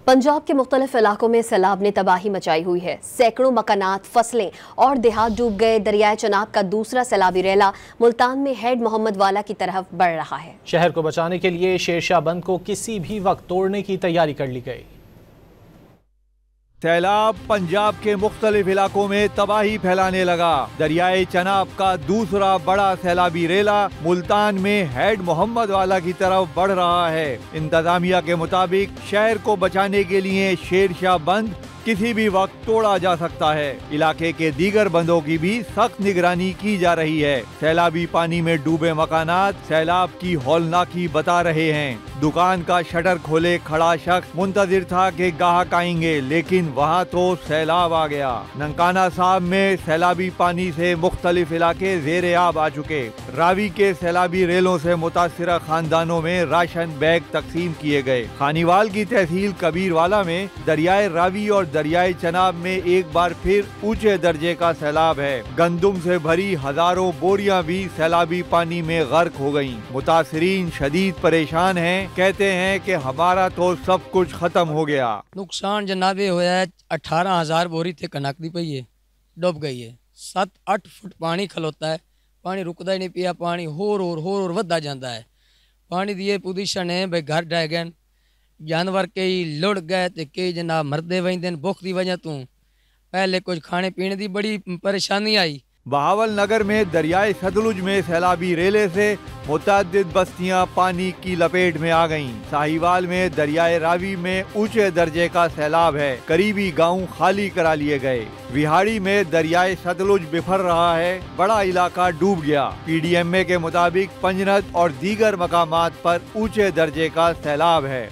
पंजाब के मुख्तलिफ इलाकों में सैलाब ने तबाही मचाई हुई है। सैकड़ों मकानात, फसलें और देहात डूब गए। दरियाए चनाब का दूसरा सैलाबी रेला मुल्तान में हेड मोहम्मद वाला की तरफ बढ़ रहा है। शहर को बचाने के लिए शेरशाह बंद को किसी भी वक्त तोड़ने की तैयारी कर ली गई। सैलाब पंजाब के मुख्तलिफ इलाकों में तबाही फैलाने लगा। दरियाए चनाब का दूसरा बड़ा सैलाबी रेला मुल्तान में हेड मोहम्मद वाला की तरफ बढ़ रहा है। इंतजामिया के मुताबिक शहर को बचाने के लिए शेरशाह बंद किसी भी वक्त तोड़ा जा सकता है। इलाके के दीगर बंदों की भी सख्त निगरानी की जा रही है। सैलाबी पानी में डूबे मकानात सैलाब की हौलनाकी बता रहे हैं। दुकान का शटर खोले खड़ा शख्स मुंतजिर था कि गाहक आएंगे, लेकिन वहाँ तो सैलाब आ गया। ननकाना साहब में सैलाबी पानी से मुख्तलिफ इलाके ज़ेरे आब आ चुके। रावी के सैलाबी रेलों से मुतासिरा खानदानों में राशन बैग तकसीम किए गए। खानीवाल की तहसील कबीरवाला में दरियाए रावी और दरियाए चनाब में एक बार फिर ऊंचे दर्जे का सैलाब है। गंदुम से भरी हजारों बोरियां भी सैलाबी पानी में गर्क हो गईं। मुतासिरीन शदीद परेशान हैं, कहते हैं कि हमारा तो सब कुछ खत्म हो गया। नुकसान जनाबे होया है 18,000 बोरी थे कनक दी पई है, डूब गई है। 7-8 फुट पानी खलोता है, पानी रुकदा ही नहीं पिया। पानी होर वधदा जांदा है। पानी दी पोजीशन है भाई घर ढह गए, जानवर कई लुढ़ गए ते कई जनाब मरदे वहिंदे भुख की वजह तो। पहले कुछ खाने पीने की बड़ी परेशानी आई। बहावल नगर में दरियाए सतलुज में सैलाबी रेले से मुतअद्दिद बस्तियां पानी की लपेट में आ गईं। साहिवाल में दरियाए रावी में ऊंचे दर्जे का सैलाब है। करीबी गांव खाली करा लिए गए। विहाड़ी में दरियाए सतलुज बिफर रहा है, बड़ा इलाका डूब गया। PDMA के मुताबिक पंजनद और दीगर मकामात पर ऊंचे दर्जे का सैलाब है।